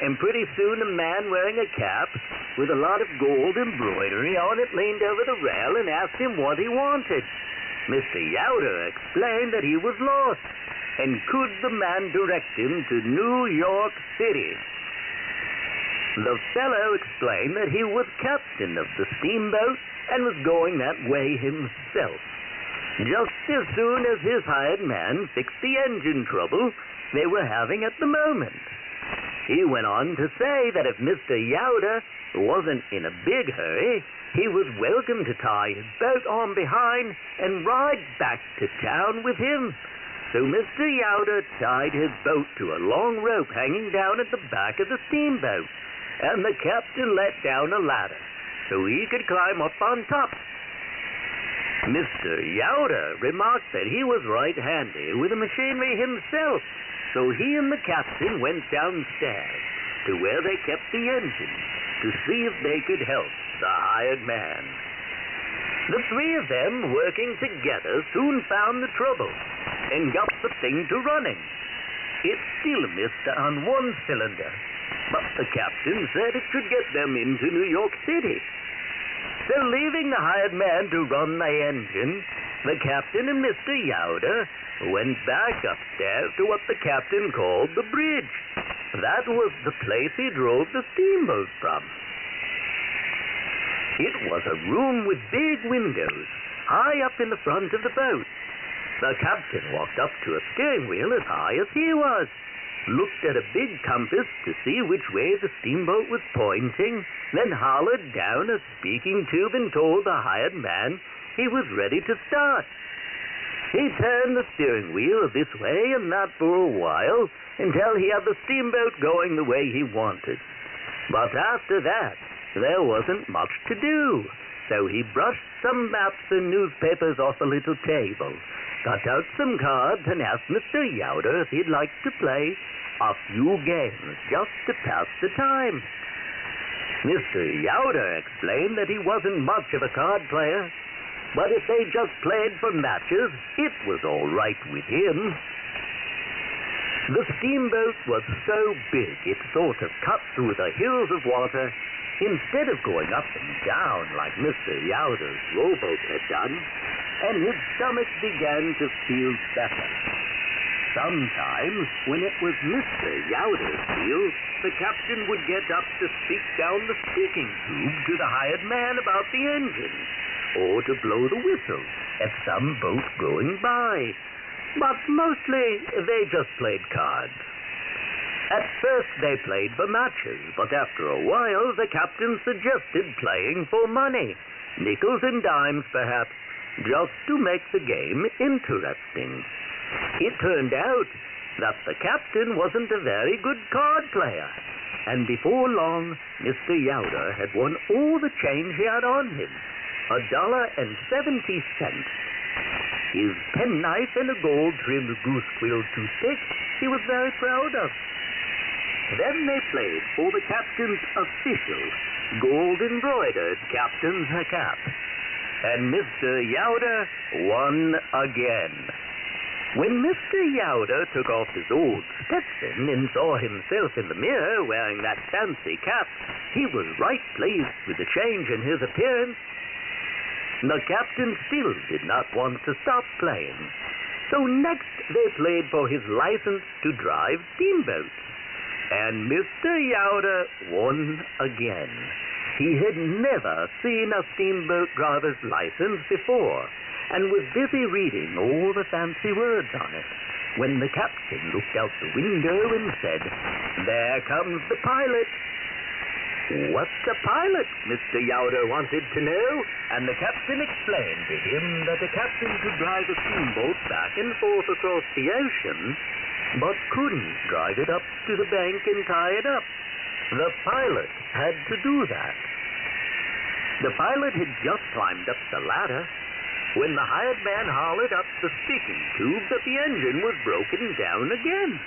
and pretty soon a man wearing a cap with a lot of gold embroidery on it leaned over the rail and asked him what he wanted. Mr. Youder explained that he was lost, and could the man direct him to New York City. The fellow explained that he was captain of the steamboat and was going that way himself. Just as soon as his hired man fixed the engine trouble they were having at the moment. He went on to say that if Mr. Youder wasn't in a big hurry, he was welcome to tie his boat on behind and ride back to town with him. So Mr. Youder tied his boat to a long rope hanging down at the back of the steamboat, and the captain let down a ladder so he could climb up on top. Mr. Youder remarked that he was right-handy with the machinery himself, so he and the captain went downstairs to where they kept the engine to see if they could help the hired man. The three of them, working together, soon found the trouble and got the thing to running. It still missed on one cylinder, but the captain said it should get them into New York City. So leaving the hired man to run the engine, the captain and Mr. Youder went back upstairs to what the captain called the bridge. That was the place he drove the steamboat from. It was a room with big windows high up in the front of the boat. The captain walked up to a steering wheel as high as he was, looked at a big compass to see which way the steamboat was pointing, then hollered down a speaking tube and told the hired man he was ready to start. He turned the steering wheel this way and that for a while until he had the steamboat going the way he wanted. But after that, there wasn't much to do, so he brushed some maps and newspapers off a little table, got out some cards, and asked Mr. Youder if he'd like to play a few games just to pass the time. Mr. Youder explained that he wasn't much of a card player, but if they just played for matches, it was all right with him. The steamboat was so big it sort of cut through the hills of water instead of going up and down like Mr. Youder's rowboat had done, and his stomach began to feel better. Sometimes, when it was Mr. Youder's deal, the captain would get up to speak down the speaking tube to the hired man about the engine, or to blow the whistle at some boat going by. But mostly, they just played cards. At first, they played for matches, but after a while, the captain suggested playing for money, nickels and dimes perhaps, just to make the game interesting. It turned out that the captain wasn't a very good card player, and before long, Mr. Youder had won all the change he had on him, $1.70. His penknife and a gold-trimmed goose-quill toothpick he was very proud of. Then they played for the captain's official, gold-embroidered captain's cap. And Mr. Youder won again. When Mr. Youder took off his old Stetson and saw himself in the mirror wearing that fancy cap, he was right pleased with the change in his appearance. The captain still did not want to stop playing. So next they played for his license to drive steamboats. And Mr. Youder won again. He had never seen a steamboat driver's license before, and was busy reading all the fancy words on it, when the captain looked out the window and said, "There comes the pilot." "What's a pilot?" Mr. Youder wanted to know, and the captain explained to him that a captain could drive a steamboat back and forth across the ocean, but couldn't drive it up to the bank and tie it up. The pilot had to do that. The pilot had just climbed up the ladder when the hired man hollered up the speaking tube that the engine was broken down again.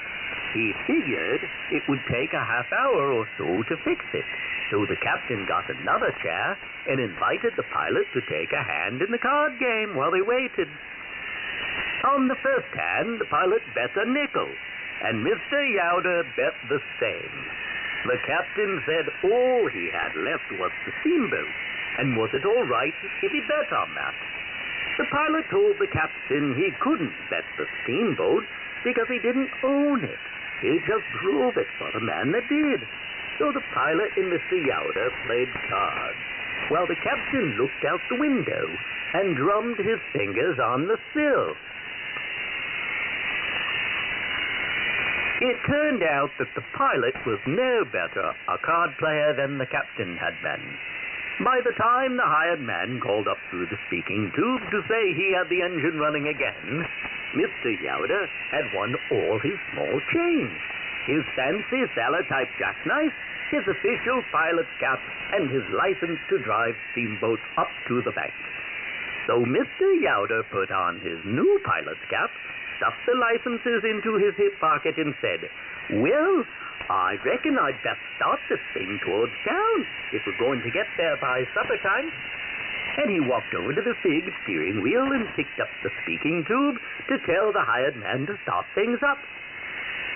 He figured it would take a half hour or so to fix it, so the captain got another chair and invited the pilot to take a hand in the card game while they waited. On the first hand, the pilot bet a nickel, and Mr. Youder bet the same. The captain said all he had left was the steamboat, and was it all right if he bet on that? The pilot told the captain he couldn't bet the steamboat because he didn't own it. He just drove it for the man that did. So the pilot and Mr. Yoder played cards, while the captain looked out the window and drummed his fingers on the sill. It turned out that the pilot was no better a card player than the captain had been. By the time the hired man called up through the speaking tube to say he had the engine running again, Mr. Yoder had won all his small change, his fancy Sailor-type jackknife, his official pilot's cap, and his license to drive steamboats up to the bank. So Mr. Yoder put on his new pilot's cap, stuffed the licenses into his hip pocket, and said, "Well, I reckon I'd best start this thing towards town if we're going to get there by supper time." And he walked over to the big steering wheel and picked up the speaking tube to tell the hired man to start things up.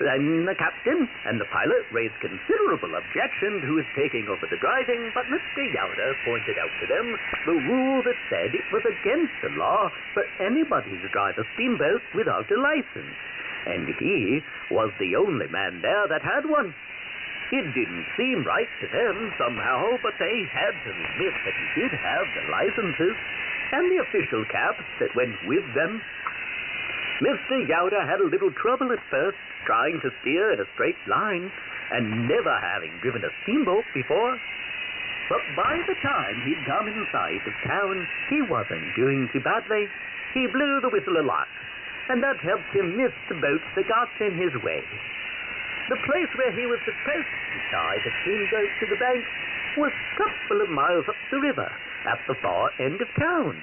Then the captain and the pilot raised considerable objection to his taking over the driving, but Mr. Yoder pointed out to them the rule that said it was against the law for anybody to drive a steamboat without a license, and he was the only man there that had one. It didn't seem right to them somehow, but they had to admit that he did have the licenses and the official caps that went with them. Mr. Yoder had a little trouble at first, trying to steer in a straight line, and never having driven a steamboat before. But by the time he'd come in sight of town, he wasn't doing too badly. He blew the whistle a lot, and that helped him miss the boats that got in his way. The place where he was supposed to tie the steamboat to the bank was a couple of miles up the river, at the far end of town.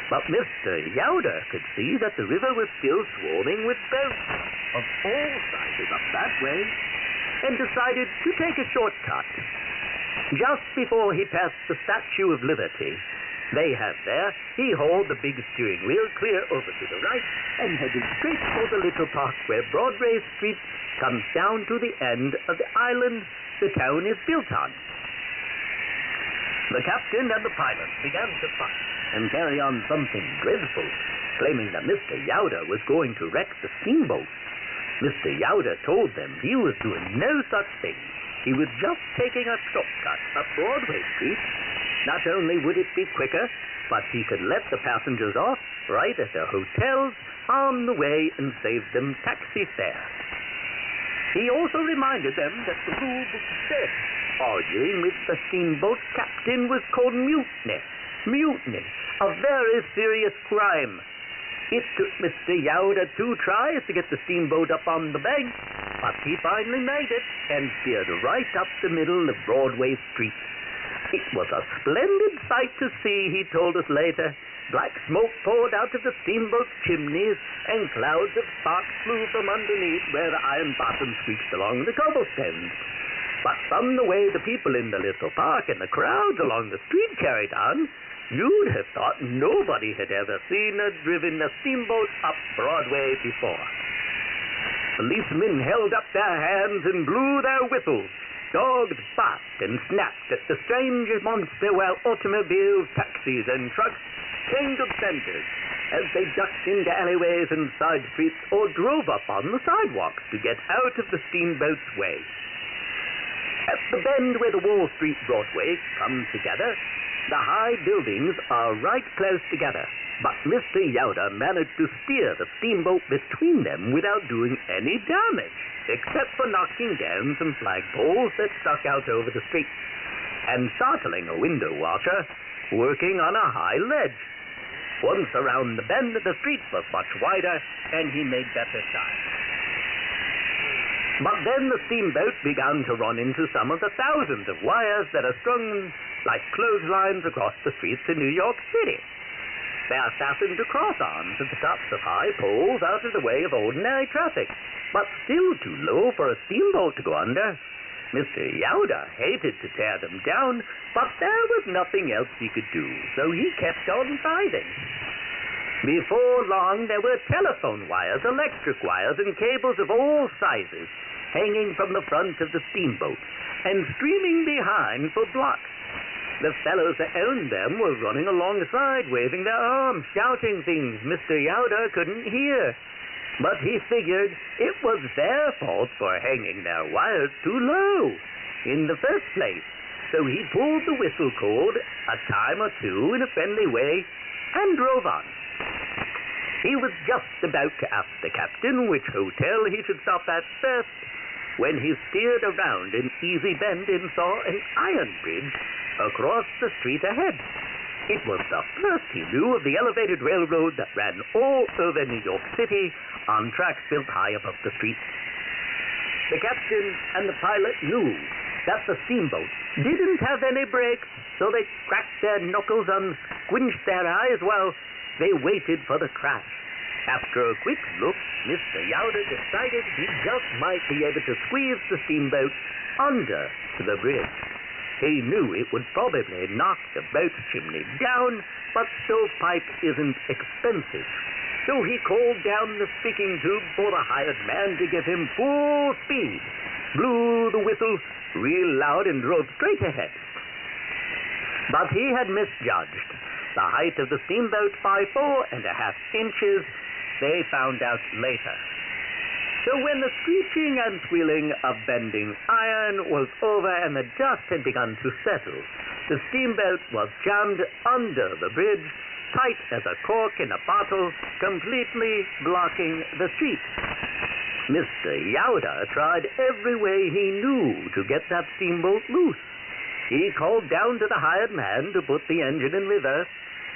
But Mr. Yoder could see that the river was still swarming with boats of all sizes up that way, and decided to take a shortcut. Just before he passed the Statue of Liberty they had there, he hauled the big steering wheel clear over to the right and headed straight for the little park where Broadway Street comes down to the end of the island the town is built on. The captain and the pilot began to fight and carry on something dreadful, claiming that Mr. Yoder was going to wreck the steamboat. Mr. Yoder told them he was doing no such thing. He was just taking a shortcut up Broadway Street. Not only would it be quicker, but he could let the passengers off right at the hotels on the way and save them taxi fare. He also reminded them that the rule book said arguing with the steamboat captain was called mutiny. Mutiny, a very serious crime. It took Mr. Yoder 2 tries to get the steamboat up on the bank, but he finally made it and steered right up the middle of Broadway Street. It was a splendid sight to see, he told us later. Black smoke poured out of the steamboat's chimneys, and clouds of sparks flew from underneath where the iron bottom squeaked along the cobblestones. But from the way the people in the little park and the crowds along the street carried on, you'd have thought nobody had ever seen or driven a steamboat up Broadway before. Policemen held up their hands and blew their whistles. Dogs barked and snapped at the strange monster while automobiles, taxis, and trucks changed centers as they ducked into alleyways and side streets or drove up on the sidewalks to get out of the steamboat's way. At the bend where the Wall Street Broadway come together, the high buildings are right close together, but Mr. Yoder managed to steer the steamboat between them without doing any damage, except for knocking down some flagpoles that stuck out over the street, and startling a window washer working on a high ledge. Once around the bend, the street was much wider, and he made better time. But then the steamboat began to run into some of the thousands of wires that are strung like clotheslines across the streets in New York City. They are fastened to cross-arms at the tops of high poles out of the way of ordinary traffic, but still too low for a steamboat to go under. Mr. Yoder hated to tear them down, but there was nothing else he could do, so he kept on fighting. Before long, there were telephone wires, electric wires, and cables of all sizes, hanging from the front of the steamboat and streaming behind for blocks. The fellows that owned them were running alongside, waving their arms, shouting things Mr. Yoder couldn't hear. But he figured it was their fault for hanging their wires too low in the first place. So he pulled the whistle cord a time or two in a friendly way and drove on. He was just about to ask the captain which hotel he should stop at first when he steered around an easy bend and saw an iron bridge across the street ahead. It was the first he knew of the elevated railroad that ran all over New York City on tracks built high above the street. The captain and the pilot knew that the steamboat didn't have any brakes, so they cracked their knuckles and squinched their eyes while they waited for the crash. After a quick look, Mr. Yoder decided he just might be able to squeeze the steamboat under the bridge. He knew it would probably knock the boat's chimney down, but stovepipe isn't expensive. So he called down the speaking tube for the hired man to give him full speed, blew the whistle real loud, and drove straight ahead. But he had misjudged the height of the steamboat by 4.5 inches. They found out later. So when the screeching and squealing of bending iron was over and the dust had begun to settle, the steamboat was jammed under the bridge, tight as a cork in a bottle, completely blocking the street. Mr. Yoder tried every way he knew to get that steamboat loose. He called down to the hired man to put the engine in reverse,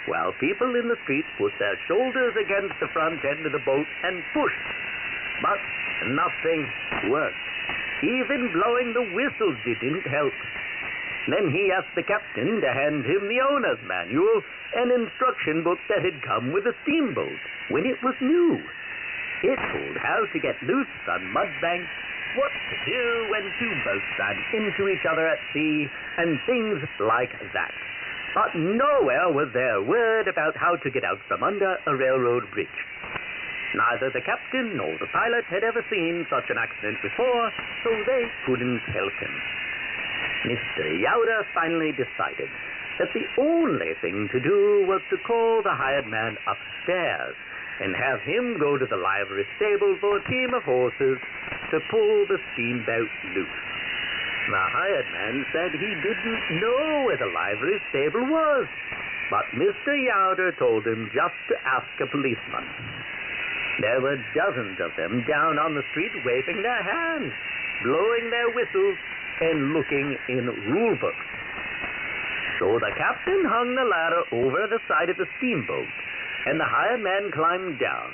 while people in the street put their shoulders against the front end of the boat and pushed. But nothing worked. Even blowing the whistle didn't help. Then he asked the captain to hand him the owner's manual, an instruction book that had come with the steamboat when it was new. It told how to get loose on mud banks, what to do when two boats ran into each other at sea, and things like that. But nowhere was there a word about how to get out from under a railroad bridge. Neither the captain nor the pilot had ever seen such an accident before, so they couldn't help him. Mr. Yoder finally decided that the only thing to do was to call the hired man upstairs and have him go to the livery stable for a team of horses to pull the steamboat loose. The hired man said he didn't know where the livery stable was, but Mr. Yoder told him just to ask a policeman. There were dozens of them down on the street waving their hands, blowing their whistles, and looking in rule books. So the captain hung the ladder over the side of the steamboat, and the hired man climbed down,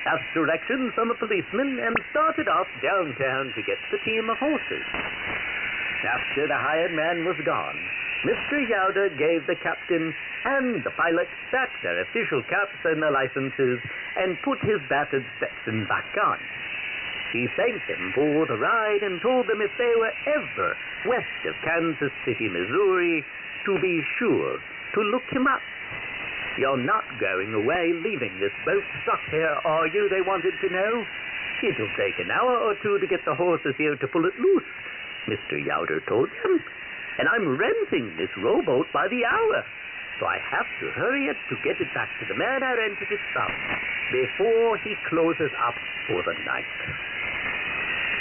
asked directions from a policeman, and started off downtown to get the team of horses. After the hired man was gone, Mr. Yoder gave the captain and the pilot back their official caps and their licenses and put his battered Stetson back on. He thanked them for the ride and told them if they were ever west of Kansas City, Missouri, to be sure to look him up. "You're not going away leaving this boat stuck here, are you?" they wanted to know. "It'll take an hour or two to get the horses here to pull it loose," Mr. Yoder told them. "And I'm renting this rowboat by the hour, so I have to hurry it to get it back to the man I rented it from before he closes up for the night."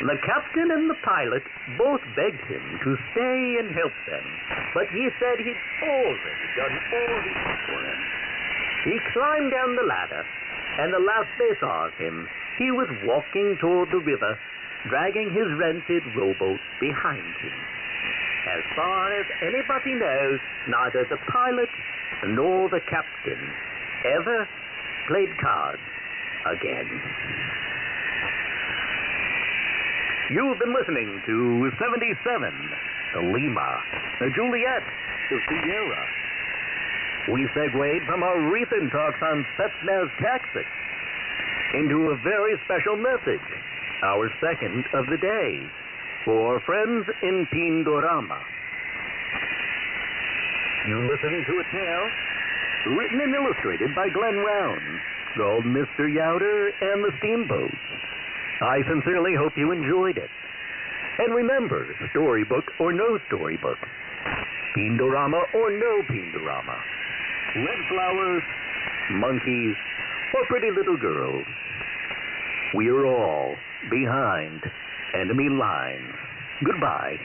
The captain and the pilot both begged him to stay and help them, but he said he'd already done all he could for him. He climbed down the ladder, and the last they saw of him, he was walking toward the river, dragging his rented rowboat behind him. As far as anybody knows, neither the pilot nor the captain ever played cards again. You've been listening to 77, the Lima Juliett Sierra. We segued from our recent talks on Spetsnaz tactics into a very special message, our second of the day, for friends in Pindorama. You listen to a tale written and illustrated by Glenn Rounds, called Mr. Yoder and the Steamboat. I sincerely hope you enjoyed it. And remember, storybook or no storybook, Pindorama or no Pindorama, red flowers, monkeys, or pretty little girls, we're all behind enemy lines. Goodbye.